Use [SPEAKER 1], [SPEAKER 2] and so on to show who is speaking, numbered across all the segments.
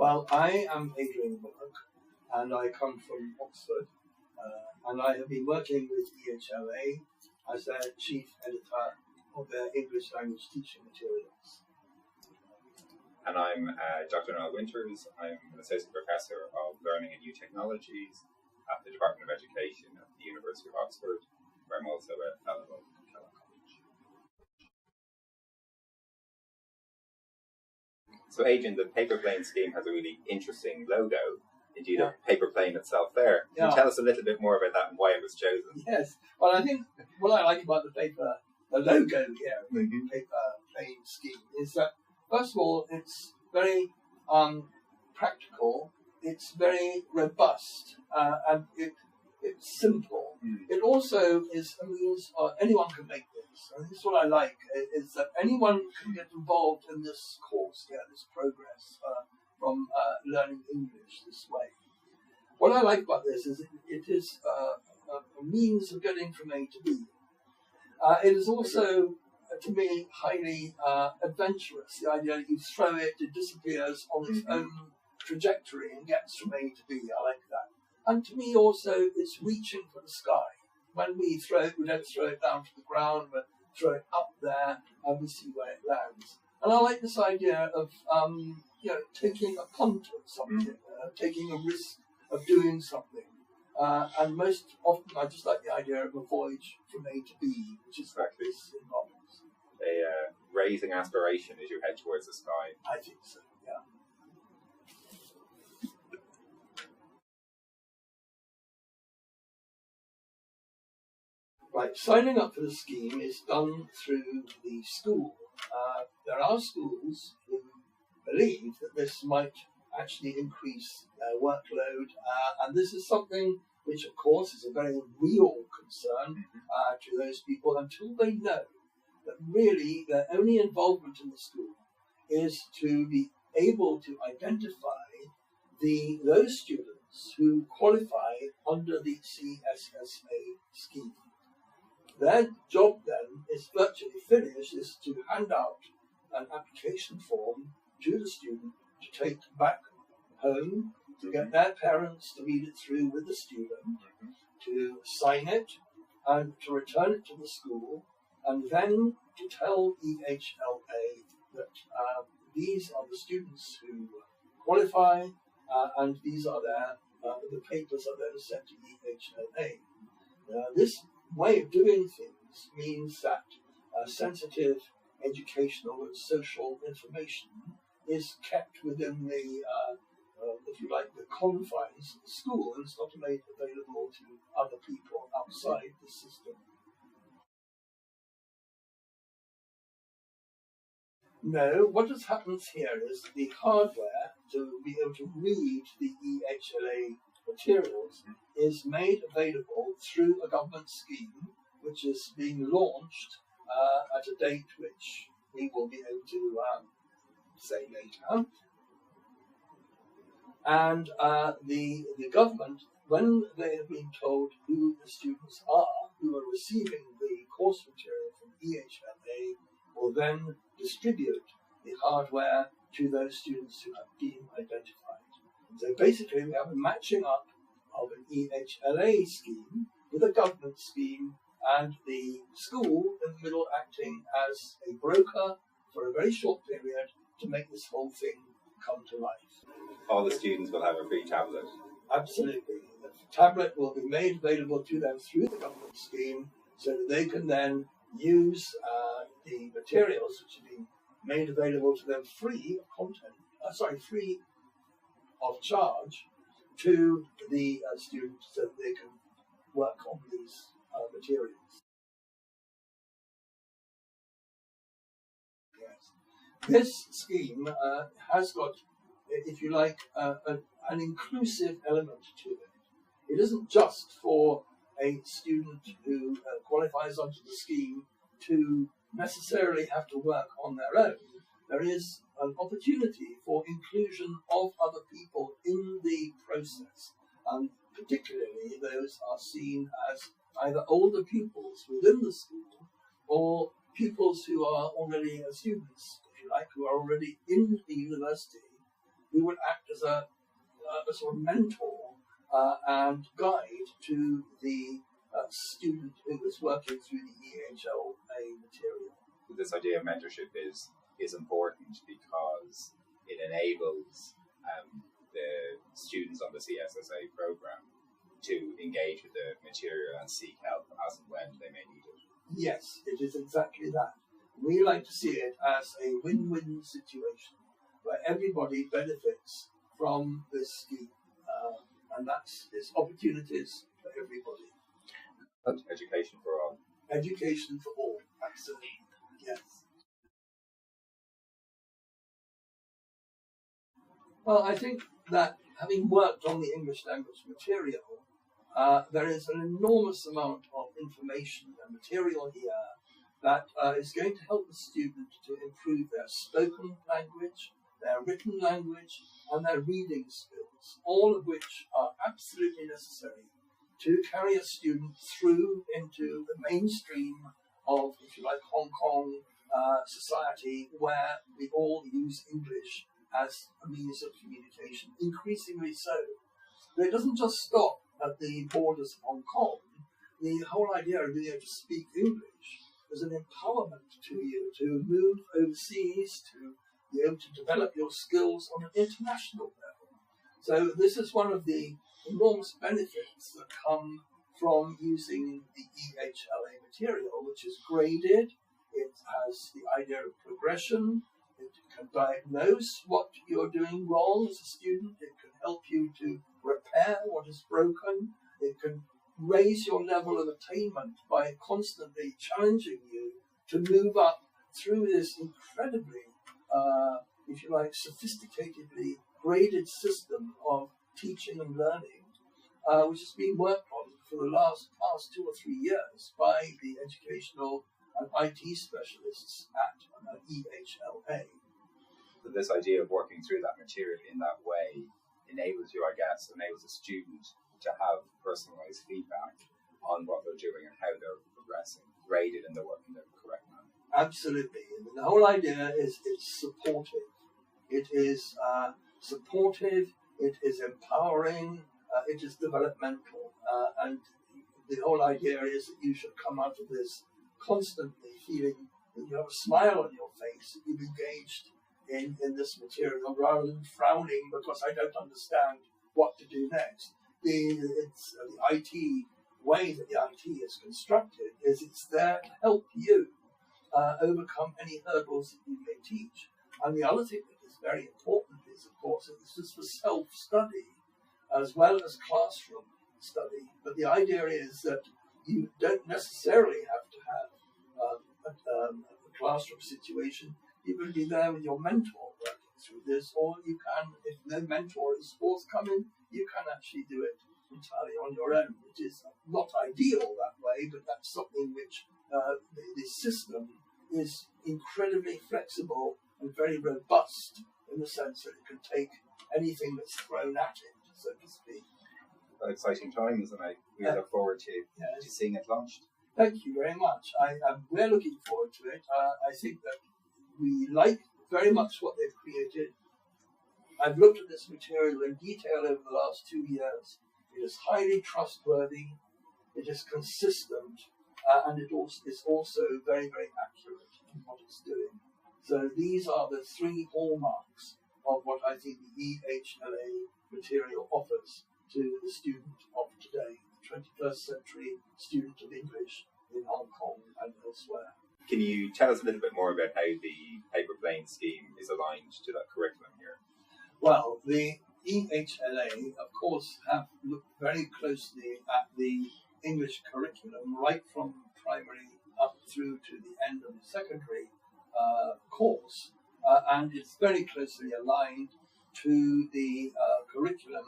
[SPEAKER 1] Well, I am Adrian Bullock, and I come from Oxford, and I have been working with EHLA as their chief editor of their English language teaching materials.
[SPEAKER 2] And I'm Dr.Niall. I'm an associate professor of learning and new technologies at the Department of Education at the University of Oxford, where I'm also a fellow of EHLA College. So Adrian, the paper plane scheme has a really interesting logo. Indeed, a paper plane itself there. Can you tell us a little bit more about that and why it was chosen?
[SPEAKER 1] Yes. Well, I think what I like about the logo here, the paper plane scheme, is that, first of all, it's very practical, it's very robust, and it's simple. It also is a means anyone can make this. And this is what I like, is that anyone can get involved in this course here, this progress from learning English this way. What I like about this is it is a means of getting from A to B. It is also, to me, highly adventurous. The idea that you throw it, it disappears on its own trajectory and gets from A to B. I like that. And to me also, it's reaching for the sky. When we throw it, we don't throw it down to the ground, but throw it up there and we see where it lands. And I like this idea of taking a punt at something, taking a risk of doing something. And most often I just like the idea of a voyage from A to B, which is what this involves.
[SPEAKER 2] Raising aspiration as you head towards the sky.
[SPEAKER 1] I think so, yeah. Right, signing up for the scheme is done through the school. There are schools who believe that this might actually increase their workload, and this is something which, of course, is a very real concern to those people until they know that really their only involvement in the school is to be able to identify those students who qualify under the CSSA scheme. Their job then is virtually finished, is to hand out an application form to the student to take back home, to get their parents to read it through with the student, to sign it, and to return it to the school, and then to tell EHLA that these are the students who qualify, and these are the papers are then sent to EHLA. This way of doing things means that sensitive educational and social information is kept within the, if you like, the confines of the school, and it's not made available to other people outside the system. No, what has happened here is the hardware to be able to read the EHLA materials is made available through a government scheme which is being launched at a date which we will be able to say later. And the government, when they have been told who the students are who are receiving the course material from EHLA, will then distribute the hardware to those students who have been identified. So basically we have a matching up of an EHLA scheme with a government scheme, and the school in the middle acting as a broker for a very short period to make this whole thing come to life.
[SPEAKER 2] All the students will have a free tablet.
[SPEAKER 1] Absolutely. The tablet will be made available to them through the government scheme so that they can then use the materials which have been made available to them free of charge to the students so that they can work on these materials. Yes. This scheme has got, if you like, an inclusive element to it. It isn't just for a student who qualifies onto the scheme to necessarily have to work on their own. There is an opportunity for inclusion of other people in the process, and particularly those are seen as either older pupils within the school or pupils who are already students, if you like, who are already in the university, who would act as a sort of mentor and guide to the student who is working through the EHLA material.
[SPEAKER 2] This idea of mentorship is important because it enables the students on the CSSA program to engage with the material and seek help as and when they may need it.
[SPEAKER 1] Yes, it is exactly that. We like to see it as a win-win situation where everybody benefits from this scheme, and that's its opportunities for everybody.
[SPEAKER 2] Education for all.
[SPEAKER 1] Education for all, absolutely, yes. Well, I think that having worked on the English language material, there is an enormous amount of information and material here that is going to help the student to improve their spoken language, their written language, and their reading skills, all of which are absolutely necessary to carry a student through into the mainstream of, if you like, Hong Kong society, where we all use English as a means of communication, increasingly so. But it doesn't just stop at the borders of Hong Kong. The whole idea of being able to speak English is an empowerment to you to move overseas, to be able to develop your skills on an international level. So this is one of the enormous benefits that come from using the EHLA material, which is graded. It has the idea of progression. It can diagnose what you're doing wrong as a student. It can help you to repair what is broken. It can raise your level of attainment by constantly challenging you to move up through this incredibly, if you like, sophisticatedly graded system of teaching and learning, which has been worked on for the past 2 or 3 years by the educational and IT specialists at EHLA.
[SPEAKER 2] So this idea of working through that material in that way enables you, enables a student to have personalised feedback on what they're doing and how they're progressing, graded and they're working in the correct manner.
[SPEAKER 1] Absolutely. And the whole idea is it's supportive. It is supportive, it is empowering, it is developmental. And the whole idea is that you should come out of this constantly feeling that you have a smile on your face, that you've engaged in this material rather than frowning because I don't understand what to do next. The IT way that the IT is constructed is it's there to help you overcome any hurdles that you may teach. And the other thing that is very important is, of course, that this is for self-study as well as classroom study. But the idea is that you don't necessarily have to have a classroom situation. You can be there with your mentor working through this, or you can, if no mentor is forthcoming, you can actually do it entirely on your own, which is not ideal that way, but that's something which the system is incredibly flexible and very robust in the sense that it can take anything that's thrown at it, so to speak.
[SPEAKER 2] Well, exciting times, and we look forward to seeing it launched.
[SPEAKER 1] Thank you very much. We're looking forward to it. I think that we like very much what they've created. I've looked at this material in detail over the last 2 years. It is highly trustworthy, it is consistent, and it is also very, very accurate in what it's doing. So these are the 3 hallmarks of what I think the EHLA material offers to the student of today, the 21st century student of English in Hong Kong and elsewhere.
[SPEAKER 2] Can you tell us a little bit more about how the paper plane scheme is aligned to that curriculum here?
[SPEAKER 1] Well, the EHLA, of course, have looked very closely at the English curriculum right from primary up through to the end of the secondary course, and it's very closely aligned to the curriculum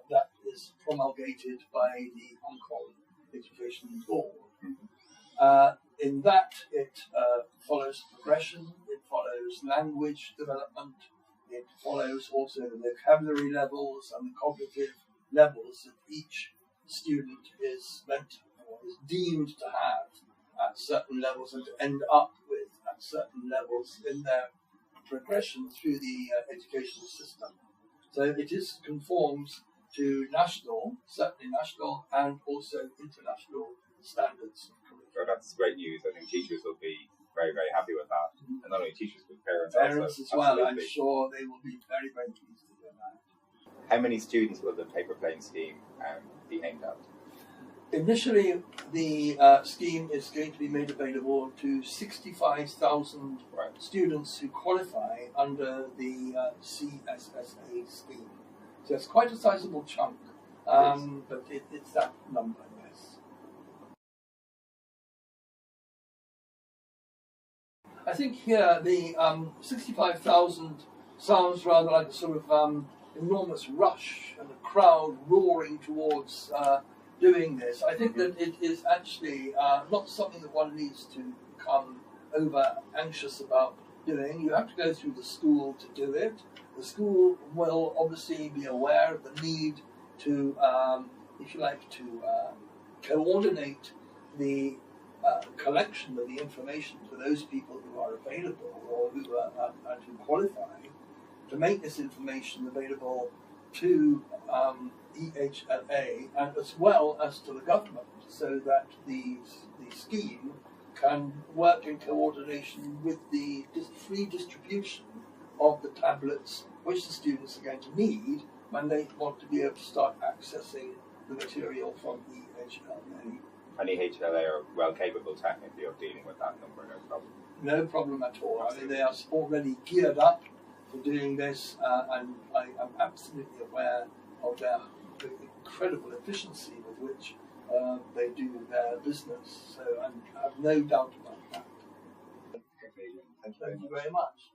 [SPEAKER 1] that is promulgated by the Hong Kong Education Board. In that, it follows progression, it follows language development, it follows also the vocabulary levels and the cognitive levels that each student is meant or is deemed to have at certain levels and to end up with at certain levels in their progression through the educational system. So it is conforms to national, certainly national, and also international standards of curriculum.
[SPEAKER 2] So that's great news. I think teachers will be very, very happy with that. And not only teachers, but parents
[SPEAKER 1] Parents
[SPEAKER 2] also.
[SPEAKER 1] as well,
[SPEAKER 2] Absolutely.
[SPEAKER 1] I'm sure they will be very, very pleased to hear that.
[SPEAKER 2] How many students will the paper plane scheme be aimed at?
[SPEAKER 1] Initially, the scheme is going to be made available to 65,000 students who qualify under the CSSA scheme. So it's quite a sizable chunk, but it's that number, yes. I think here the 65,000 sounds rather like a sort of enormous rush and a crowd roaring towards doing this. I think that it is actually not something that one needs to become over anxious about doing. You have to go through the school to do it. The school will obviously be aware of the need to, if you like, to coordinate the collection of the information for those people who are available or who qualify, to make this information available to EHLA and as well as to the government, so that the scheme can work in coordination with the free distribution of the tablets which the students are going to need when they want to be able to start accessing the material from EHLA.
[SPEAKER 2] And EHLA are well capable technically of dealing with that number, no problem.
[SPEAKER 1] No problem at all. Absolutely. I mean, they are already geared up for doing this, and I am absolutely aware of their incredible efficiency with which they do their business. So I have no doubt about that.
[SPEAKER 2] Thank you
[SPEAKER 1] Thank you very much.